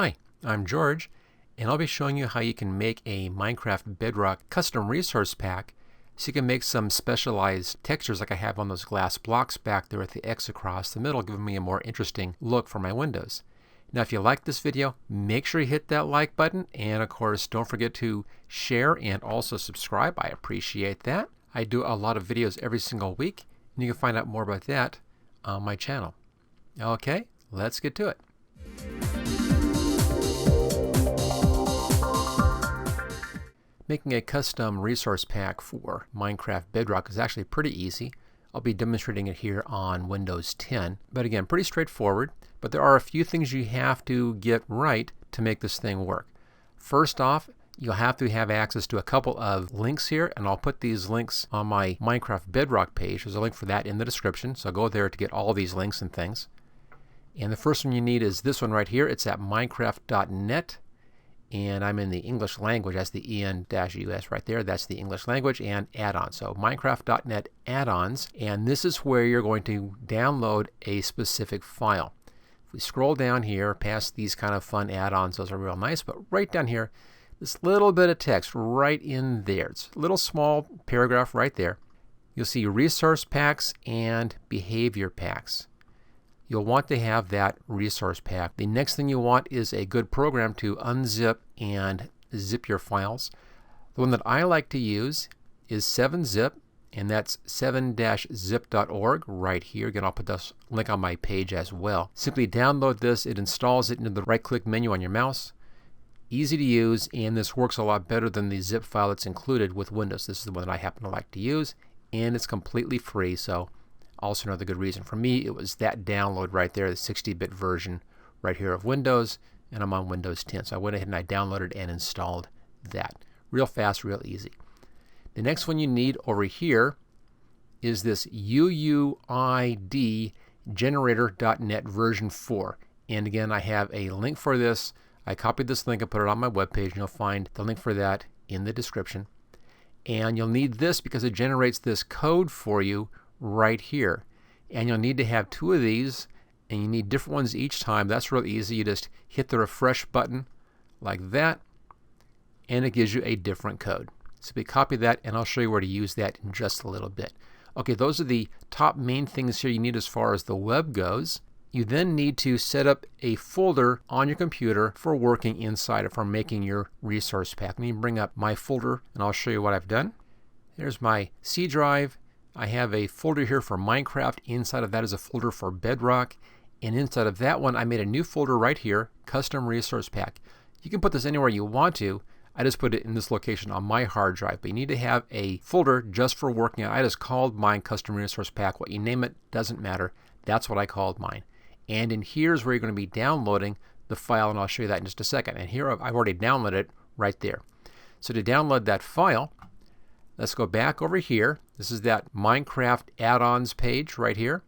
Hi, I'm George, and I'll be showing you how you can make a Minecraft Bedrock custom resource pack so you can make some specialized textures like I have on those glass blocks back there with the X across the middle, giving me a more interesting look for my windows. Now if you like this video, make sure you hit that like button, and of course don't forget to share and also subscribe. I appreciate that. I do a lot of videos every single week, and you can find out more about that on my channel. Okay, let's get to it. Making a custom resource pack for Minecraft Bedrock is actually pretty easy. I'll be demonstrating it here on Windows 10. But again, pretty straightforward. But there are a few things you have to get right to make this thing work. First off, you'll have to have access to a couple of links here, and I'll put these links on my Minecraft Bedrock page. There's a link for that in the description, so go there to get all these links and things. And the first one you need is this one right here. It's at minecraft.net. And I'm in the English language. That's the EN-US right there. That's the English language and add-ons. So Minecraft.net add-ons. And this is where you're going to download a specific file. If we scroll down here past these kind of fun add-ons, those are real nice. But right down here, this little bit of text right in there. It's a little small paragraph right there. You'll see resource packs and behavior packs. You'll want to have that resource pack. The next thing you want is a good program to unzip and zip your files. The one that I like to use is 7-zip, and that's 7-zip.org right here. Again, I'll put this link on my page as well. Simply download this. It installs it into the right-click menu on your mouse. Easy to use, and this works a lot better than the zip file that's included with Windows. This is the one that I happen to like to use, and it's completely free, so also another good reason. For me, it was that download right there, the 60-bit version right here of Windows, and I'm on Windows 10. So I went ahead and I downloaded and installed that. Real fast, real easy. The next one you need over here is this UUID Generator.net version 4. And again, I have a link for this. I copied this link and put it on my webpage, and you'll find the link for that in the description. And you'll need this because it generates this code for you right here, and you'll need to have 2 of these, and you need different ones each time. That's real easy. You just hit the refresh button like that, and it gives you a different code. So we copy that, and I'll show you where to use that in just a little bit. Okay, those are the top main things here you need as far as the web goes. You then need to set up a folder on your computer for working inside it, for making your resource pack. Let me bring up my folder, and I'll show you what I've done. There's my C drive. I have a folder here for Minecraft. Inside of that is a folder for Bedrock. And inside of that one, I made a new folder right here, Custom Resource Pack. You can put this anywhere you want to. I just put it in this location on my hard drive. But you need to have a folder just for working. I just called mine Custom Resource Pack. What you name it doesn't matter. That's what I called mine. And in here's where you're going to be downloading the file, and I'll show you that in just a second. And here I've already downloaded it right there. So to download that file, let's go back over here. This is that Minecraft add-ons page right here.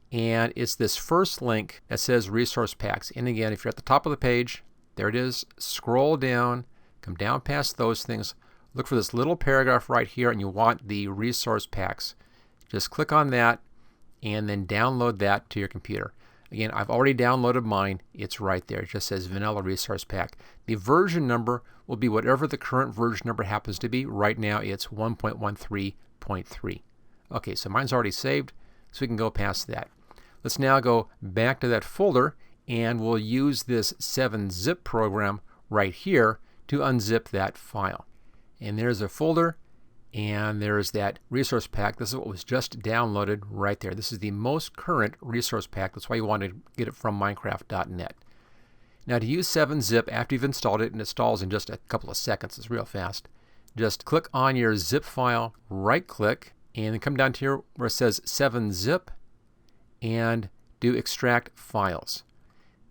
And it's this first link that says resource packs. And again, if you're at the top of the page, there it is. Scroll down, come down past those things. Look for this little paragraph right here, and you want the resource packs. Just click on that and then download that to your computer. Again, I've already downloaded mine. It's right there. It just says Vanilla Resource Pack. The version number will be whatever the current version number happens to be. Right now it's 1.13.3. Okay, so mine's already saved, so we can go past that. Let's now go back to that folder, and we'll use this 7-zip program right here to unzip that file. And there's a folder, and there's that resource pack. This is what was just downloaded right there. This is the most current resource pack. That's why you want to get it from Minecraft.net. Now to use 7-zip, after you've installed it, and it installs in just a couple of seconds, it's real fast, just click on your zip file, right click, and then come down to here where it says 7-zip, and do extract files.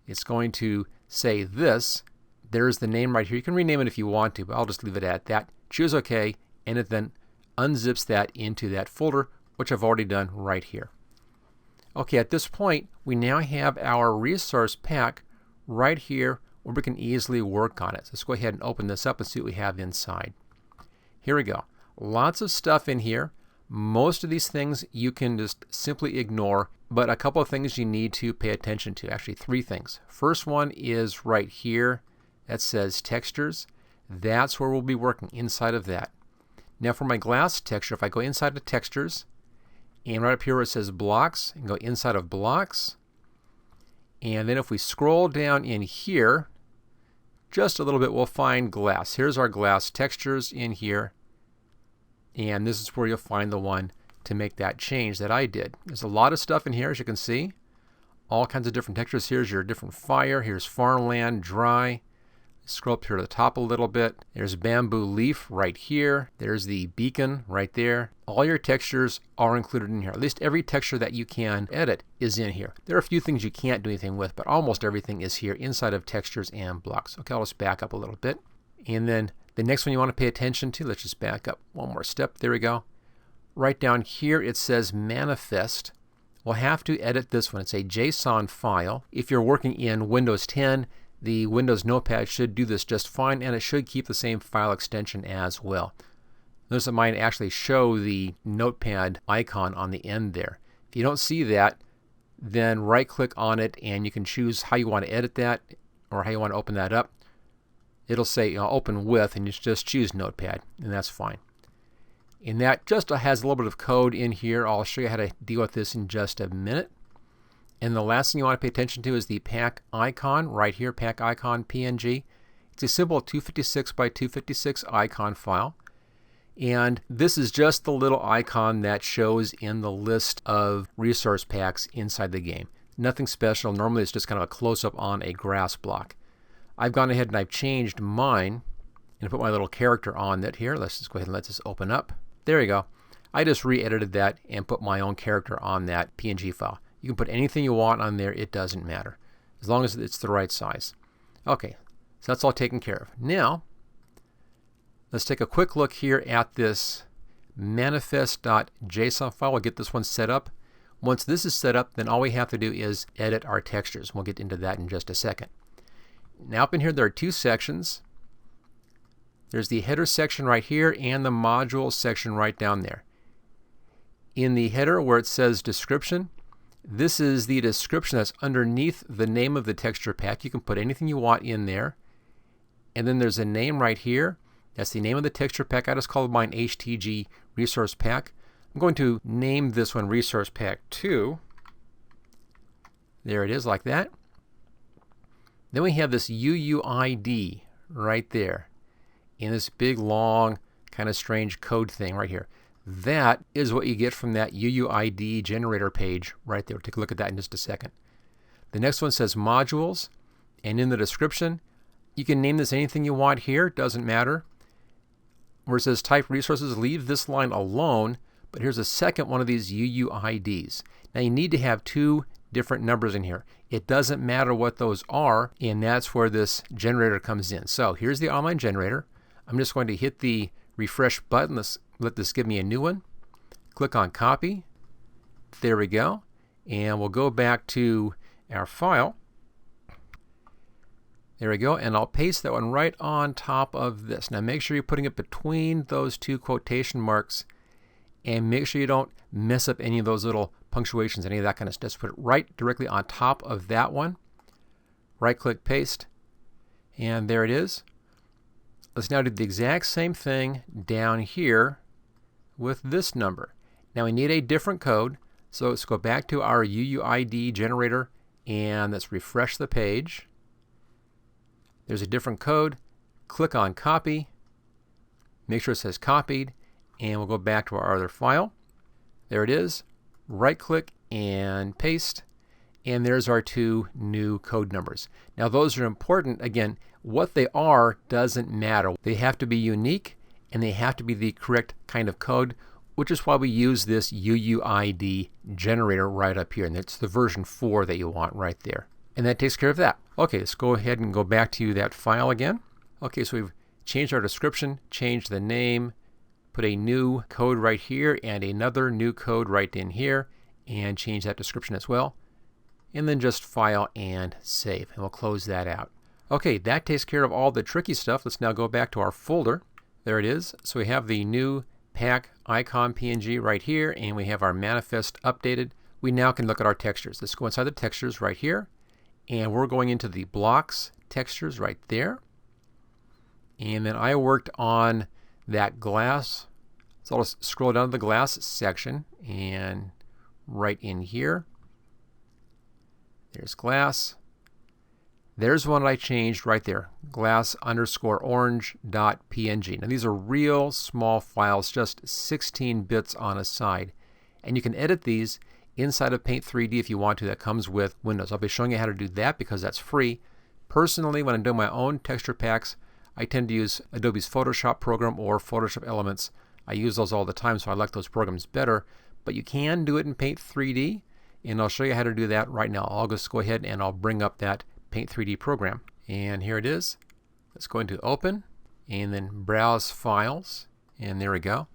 It's going to say this. There's the name right here. You can rename it if you want to, but I'll just leave it at that. Choose OK, and it then unzips that into that folder, which I've already done right here. Okay, at this point, we now have our resource pack right here where we can easily work on it. So let's go ahead and open this up and see what we have inside. Here we go. Lots of stuff in here. Most of these things you can just simply ignore but a couple of things you need to pay attention to. Actually, three things. First one is right here that says textures. That's where we'll be working, inside of that. Now for my glass texture, if I go inside of textures, and right up here where it says blocks, and go inside of blocks, and then if we scroll down in here just a little bit, we'll find glass. Here's our glass textures in here, and this is where you'll find the one to make that change that I did. There's a lot of stuff in here, as you can see. All kinds of different textures. Here's your different fire. Here's farmland, dry. Scroll up here to the top a little bit. There's bamboo leaf right here. There's the beacon right there. All your textures are included in here. At least every texture that you can edit is in here. There are a few things you can't do anything with, but almost everything is here inside of textures and blocks. Okay, I'll just back up a little bit. And then the next one you want to pay attention to, let's just back up one more step. There we go. Right down here it says manifest. We'll have to edit this one. It's a JSON file. If you're working in Windows 10, the Windows Notepad should do this just fine, and it should keep the same file extension as well. Notice it might actually show the Notepad icon on the end there. If you don't see that, then right click on it and you can choose how you want to edit that or how you want to open that up. It'll say open with, and you just choose Notepad, and that's fine. And that just has a little bit of code in here. I'll show you how to deal with this in just a minute. And the last thing you want to pay attention to is the pack icon right here, pack icon PNG. It's a simple 256 by 256 icon file. And this is just the little icon that shows in the list of resource packs inside the game. Nothing special. Normally it's just kind of a close-up on a grass block. I've gone ahead and I've changed mine and put my little character on it here. Let's just go ahead and let this open up. There you go. I just re-edited that and put my own character on that PNG file. You can put anything you want on there. It doesn't matter, as long as it's the right size. Okay, so that's all taken care of. Now, let's take a quick look here at this manifest.json file. We'll get this one set up. Once this is set up, then all we have to do is edit our textures. We'll get into that in just a second. Now up in here, there are two sections. There's the header section right here and the module section right down there. In the header where it says description, this is the description that's underneath the name of the texture pack. You can put anything you want in there. And then there's a name right here. That's the name of the texture pack. I just called mine HTG Resource Pack. I'm going to name this one Resource Pack 2. There it is, like that. Then we have this UUID right there in this big, long, kind of strange code thing right here. That is what you get from that UUID Generator page right there. We'll take a look at that in just a second. The next one says modules, and in the description, you can name this anything you want here. Doesn't matter. Where it says type resources, leave this line alone, but here's a second one of these UUIDs. Now you need to have two different numbers in here. It doesn't matter what those are, and that's where this generator comes in. So here's the online generator. I'm just going to hit the refresh button. Let's let this give me a new one. Click on copy. There we go. And we'll go back to our file. There we go. And I'll paste that one right on top of this. Now make sure you're putting it between those two quotation marks, and make sure you don't mess up any of those little punctuations, any of that kind of stuff. Just put it right directly on top of that one. Right click, paste, and there it is. Let's now do the exact same thing down here with this number. Now we need a different code, so let's go back to our UUID generator and let's refresh the page. There's a different code. Click on copy. Make sure it says copied, and we'll go back to our other file. There it is. Right click and paste, and there's our two new code numbers. Now those are important. Again, what they are doesn't matter. They have to be unique and they have to be the correct kind of code, which is why we use this UUID generator right up here, and it's the version 4 that you want right there. And that takes care of that. Okay, let's go ahead and go back to that file again. Okay, so we've changed our description, changed the name, put a new code right here and another new code right in here, and change that description as well. And then just file and save, and we'll close that out. Okay, that takes care of all the tricky stuff. Let's now go back to our folder. There it is. So we have the new pack icon PNG right here, and we have our manifest updated. we now can look at our textures. Let's go inside the textures right here, and we're going into the blocks textures right there. And then I worked on that glass, so I'll just scroll down to the glass section, and right in here, there's glass. There's one I changed right there, glass_orange.png. Now these are real small files, just 16 bits on a side. And you can edit these inside of Paint 3D if you want to. That comes with Windows. I'll be showing you how to do that because that's free. Personally, when I'm doing my own texture packs, I tend to use Adobe's Photoshop program or Photoshop Elements. I use those all the time, so I like those programs better. But you can do it in Paint 3D, and I'll show you how to do that right now. I'll just go ahead and I'll bring up that Paint 3D program. And here it is. Let's go into Open, and then Browse Files, and there we go.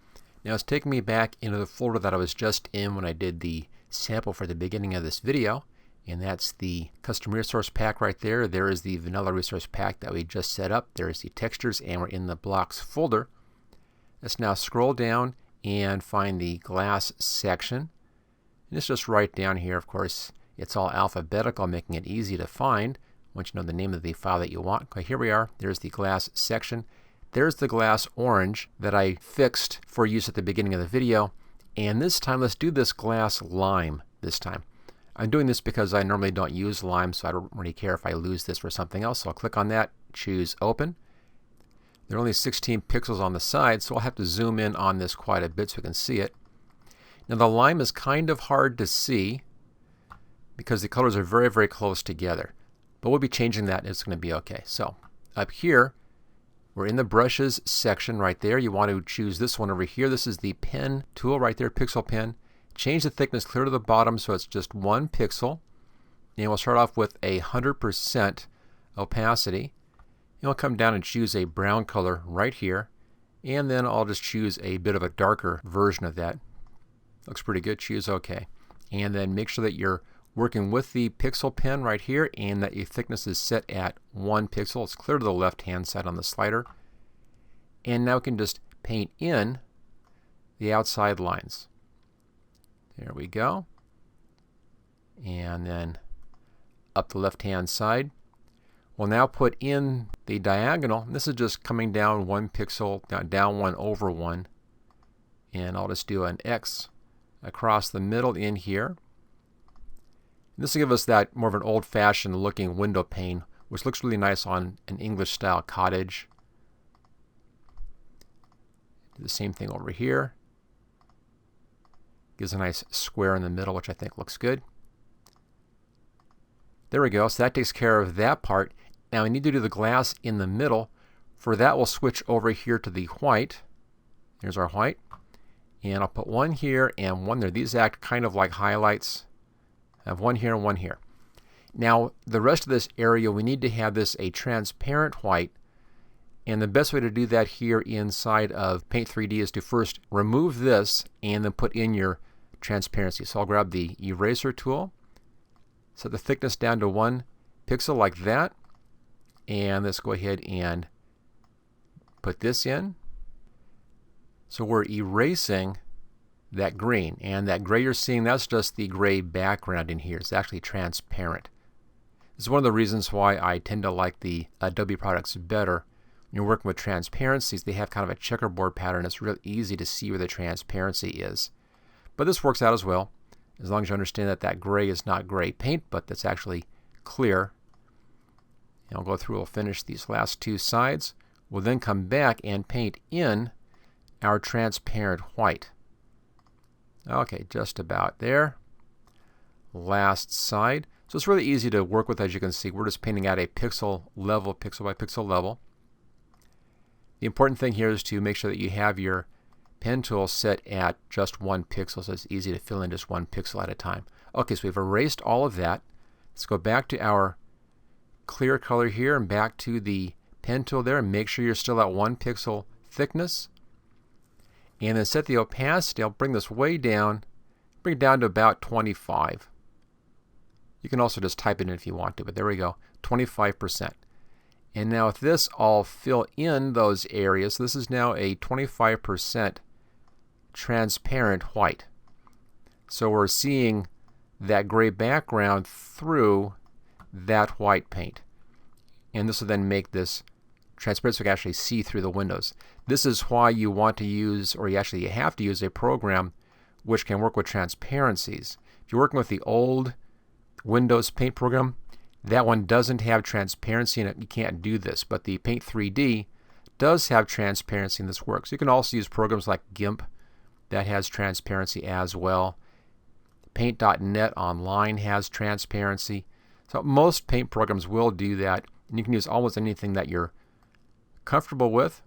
Now it's taking me back into the folder that I was just in when I did the sample for the beginning of this video, and that's the Custom Resource Pack right there. There is the Vanilla Resource Pack that we just set up. There is the textures, and we're in the blocks folder. Let's now scroll down and find the glass section. And it's just right down here. Of course, it's all alphabetical, making it easy to find once you know the name of the file that you want. Okay, here we are. There's the glass section. There's the glass orange that I fixed for use at the beginning of the video. And this time, let's do this glass lime this time. I'm doing this because I normally don't use lime, so I don't really care if I lose this for something else. So I'll click on that, choose Open. There are only 16 pixels on the side, so I'll have to zoom in on this quite a bit so we can see it. Now the lime is kind of hard to see because the colors are very, very close together. But we'll be changing that. It's going to be okay. So up here, we're in the brushes section right there. You want to choose this one over here. This is the pen tool right there, pixel pen. Change the thickness clear to the bottom so it's just 1 pixel. And we'll start off with 100% opacity. And we'll come down and choose a brown color right here. And then I'll just choose a bit of a darker version of that. Looks pretty good. Choose OK. And then make sure that you're working with the pixel pen right here and that your thickness is set at 1 pixel. It's clear to the left hand side on the slider. And now we can just paint in the outside lines. There we go. And then up the left hand side. We'll now put in the diagonal. This is just coming down 1 pixel, down 1 over 1. And I'll just do an X across the middle in here. This will give us that more of an old-fashioned looking window pane, which looks really nice on an English-style cottage. Do the same thing over here. Gives a nice square in the middle, which I think looks good. There we go. So that takes care of that part. Now we need to do the glass in the middle. For that, we'll switch over here to the white. Here's our white. And I'll put one here and one there. These act kind of like highlights. I have one here and one here. Now, the rest of this area, we need to have this a transparent white. And the best way to do that here inside of Paint 3D is to first remove this and then put in your transparency. So I'll grab the eraser tool, set the thickness down to 1 pixel like that. And let's go ahead and put this in. So we're erasing that green, and that gray you're seeing, that's just the gray background in here. It's actually transparent. This is one of the reasons why I tend to like the Adobe products better. When you're working with transparencies, they have kind of a checkerboard pattern. It's real easy to see where the transparency is. But this works out as well, as long as you understand that that gray is not gray paint, but that's actually clear. And I'll go through, we'll finish these last 2 sides. We'll then come back and paint in our transparent white. Okay, just about there. Last side. So it's really easy to work with, as you can see. We're just painting at a pixel level, pixel by pixel level. The important thing here is to make sure that you have your pen tool set at just 1 pixel, so it's easy to fill in just 1 pixel at a time. Okay, so we've erased all of that. Let's go back to our clear color here and back to the pen tool there and make sure you're still at 1 pixel thickness. And then set the opacity. I'll bring this way down, bring it down to about 25. You can also just type it in if you want to, but there we go, 25%. And now with this, I'll fill in those areas. So this is now a 25% transparent white. So we're seeing that gray background through that white paint. And this will then make this transparent so you can actually see through the windows. This is why you want to use, or you have to use a program which can work with transparencies. If you're working with the old Windows Paint program, that one doesn't have transparency in it. You can't do this. But the Paint 3D does have transparency and this works. You can also use programs like GIMP that has transparency as well. Paint.net Online has transparency. So most paint programs will do that. And you can use almost anything that you're comfortable with,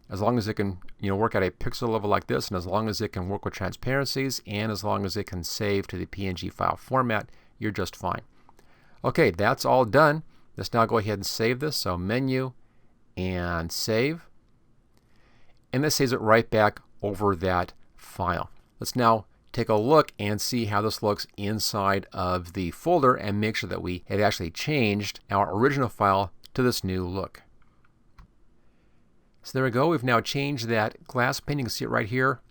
as long as it can work at a pixel level like this, and as long as it can work with transparencies, and as long as it can save to the PNG file format, you're just fine. Okay, that's all done. Let's now go ahead and save this. So Menu and Save. And this saves it right back over that file. Let's now take a look and see how this looks inside of the folder and make sure that we have actually changed our original file to this new look. So there we go. We've now changed that glass pane. You can see it right here.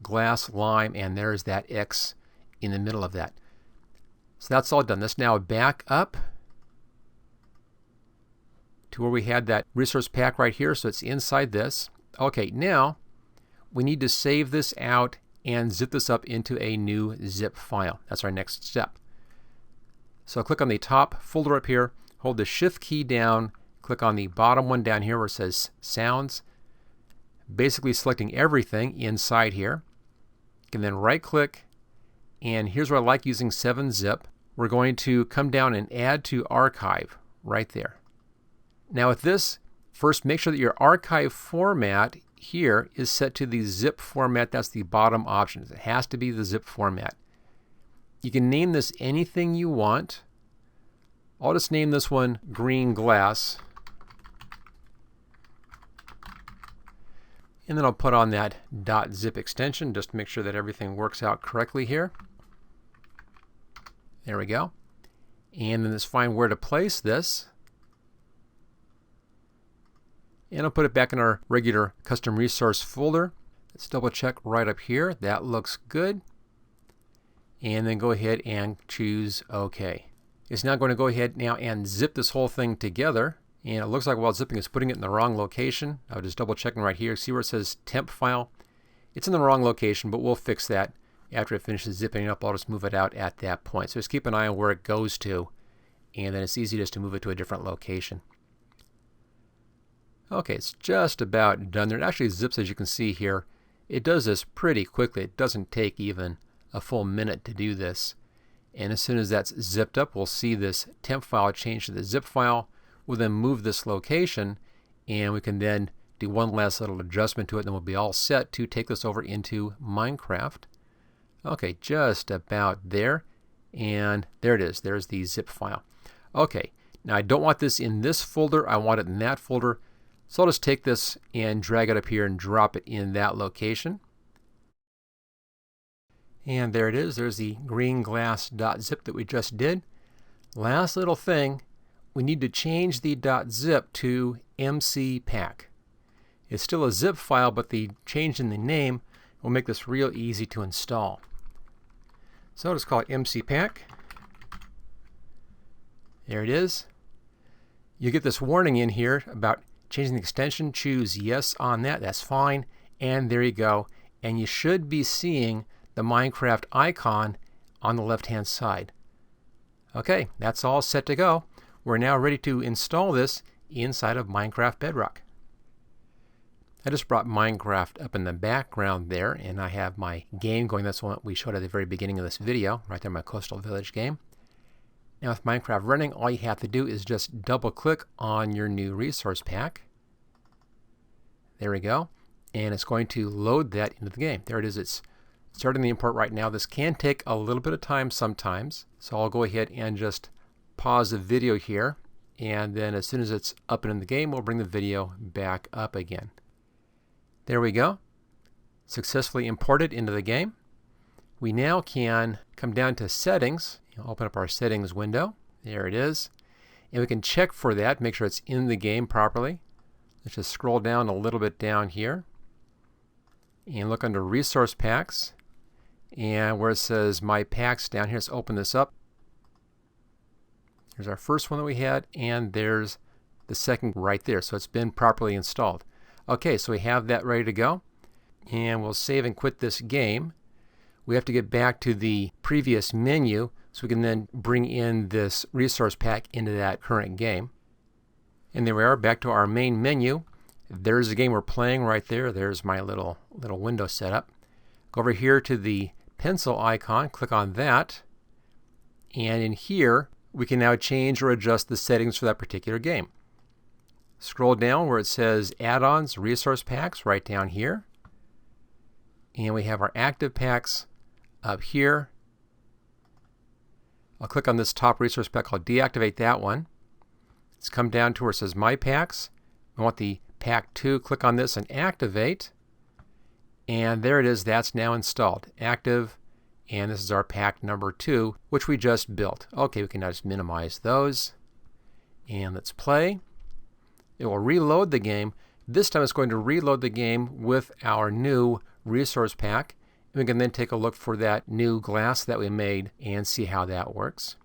Glass, lime, and there's that X in the middle of that. So that's all done. Let's now back up to where we had that resource pack right here. So it's inside this. Okay, now we need to save this out and zip this up into a new zip file. That's our next step. So click on the top folder up here, hold the Shift key down, click on the bottom one down here where it says Sounds, basically selecting everything inside here. You can then right click, and here's where I like using 7-zip. We're going to come down and add to archive right there. Now with this, first make sure that your archive format here is set to the zip format. That's the bottom option. It has to be the zip format. You can name this anything you want. I'll just name this one Green Glass. And then I'll put on that .zip extension just to make sure that everything works out correctly here. There we go. And then let's find where to place this. And I'll put it back in our regular custom resource folder. Let's double check right up here. That looks good. And then go ahead and choose OK. It's now going to go ahead now and zip this whole thing together. And it looks like while zipping it's putting it in the wrong location. I'll just double checking right here. See where it says temp file? It's in the wrong location, but we'll fix that after it finishes zipping up. I'll just move it out at that point. So just keep an eye on where it goes to, and then it's easy just to move it to a different location. Okay, it's just about done there. It actually zips, as you can see here. It does this pretty quickly. It doesn't take even a full minute to do this. And as soon as that's zipped up, we'll see this temp file change to the zip file. We'll then move this location, and we can then do one last little adjustment to it, and then we'll be all set to take this over into Minecraft. Okay, just about there. And there it is. There's the zip file. Okay, now I don't want this in this folder. I want it in that folder. So I'll just take this and drag it up here and drop it in that location. And there it is. There's the green glass.zip that we just did. Last little thing, we need to change the .zip to mcpack. It's still a zip file, but the change in the name will make this real easy to install. So I'll just call it mcpack. There it is. You get this warning in here about changing the extension. Choose yes on that. That's fine. And there you go. And you should be seeing the Minecraft icon on the left-hand side. Okay, that's all set to go. We're now ready to install this inside of Minecraft Bedrock. I just brought Minecraft up in the background there, and I have my game going. That's what we showed at the very beginning of this video, right there, my Coastal Village game. Now with Minecraft running, all you have to do is just double click on your new resource pack. There we go. And it's going to load that into the game. There it is. It's starting the import right now. This can take a little bit of time sometimes. So I'll go ahead and just pause the video here. And then as soon as it's up and in the game, we'll bring the video back up again. There we go. Successfully imported into the game. We now can come down to settings. Open up our settings window. There it is. And we can check for that, make sure it's in the game properly. Let's just scroll down a little bit down here and look under resource packs. And where it says My Packs down here, let's open this up. Here's our first one that we had, and there's the second right there. So it's been properly installed. Okay, so we have that ready to go. And we'll save and quit this game. We have to get back to the previous menu so we can then bring in this resource pack into that current game. And there we are, back to our main menu. There's the game we're playing right there. There's my little window setup. Go over here to the pencil icon, click on that, and in here we can now change or adjust the settings for that particular game. Scroll down where it says Add-ons, Resource Packs, right down here. And we have our active packs up here. I'll click on this top resource pack. I'll deactivate that one. Let's come down to where it says My Packs. I want the pack 2. Click on this and activate. And there it is. That's now installed. Active. And this is our pack number 2, which we just built. Okay, we can now just minimize those. And let's play. It will reload the game. This time it's going to reload the game with our new resource pack. And we can then take a look for that new glass that we made and see how that works.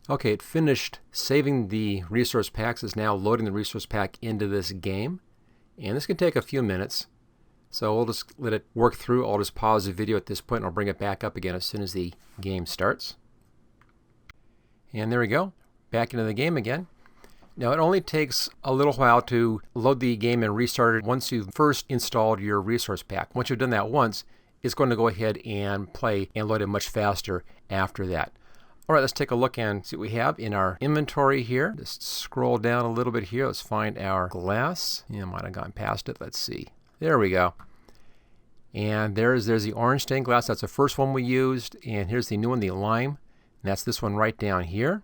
Okay, it finished saving the resource packs. It's now loading the resource pack into this game. And this can take a few minutes. So we'll just let it work through. I'll just pause the video at this point and I'll bring it back up again as soon as the game starts. And there we go. Back into the game again. Now it only takes a little while to load the game and restart it once you've first installed your resource pack. Once you've done that once, it's going to go ahead and play and load it much faster after that. Alright, let's take a look and see what we have in our inventory here. Just scroll down a little bit here. Let's find our glass. Yeah, I might have gone past it. Let's see. There we go. And there's the orange stained glass. That's the first one we used. And here's the new one, the lime. And that's this one right down here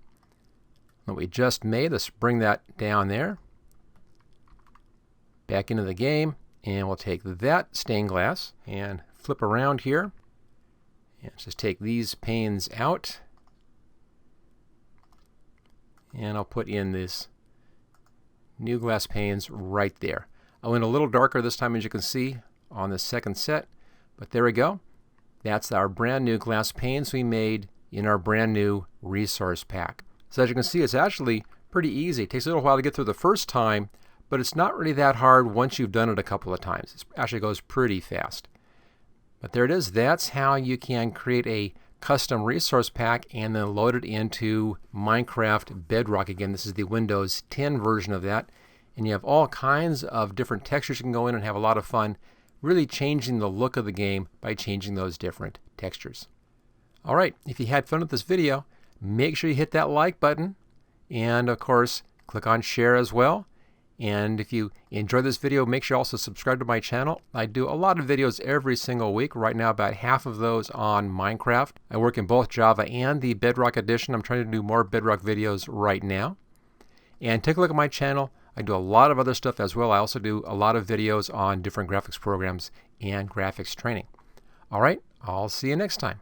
that we just made. Let's bring that down there. Back into the game. And we'll take that stained glass and flip around here. And just take these panes out. And I'll put in this new glass panes right there. I went a little darker this time, as you can see, on the second set. But there we go. That's our brand new glass panes we made in our brand new resource pack. So as you can see, it's actually pretty easy. It takes a little while to get through the first time, but it's not really that hard once you've done it a couple of times. It actually goes pretty fast. But there it is. That's how you can create a custom resource pack and then load it into Minecraft Bedrock. Again, this is the Windows 10 version of that. And you have all kinds of different textures you can go in and have a lot of fun really changing the look of the game by changing those different textures. Alright, if you had fun with this video, make sure you hit that like button and of course click on share as well. And if you enjoyed this video, make sure you also subscribe to my channel. I do a lot of videos every single week. Right now, about half of those on Minecraft. I work in both Java and the Bedrock Edition. I'm trying to do more Bedrock videos right now. And take a look at my channel. I do a lot of other stuff as well. I also do a lot of videos on different graphics programs and graphics training. All right, I'll see you next time.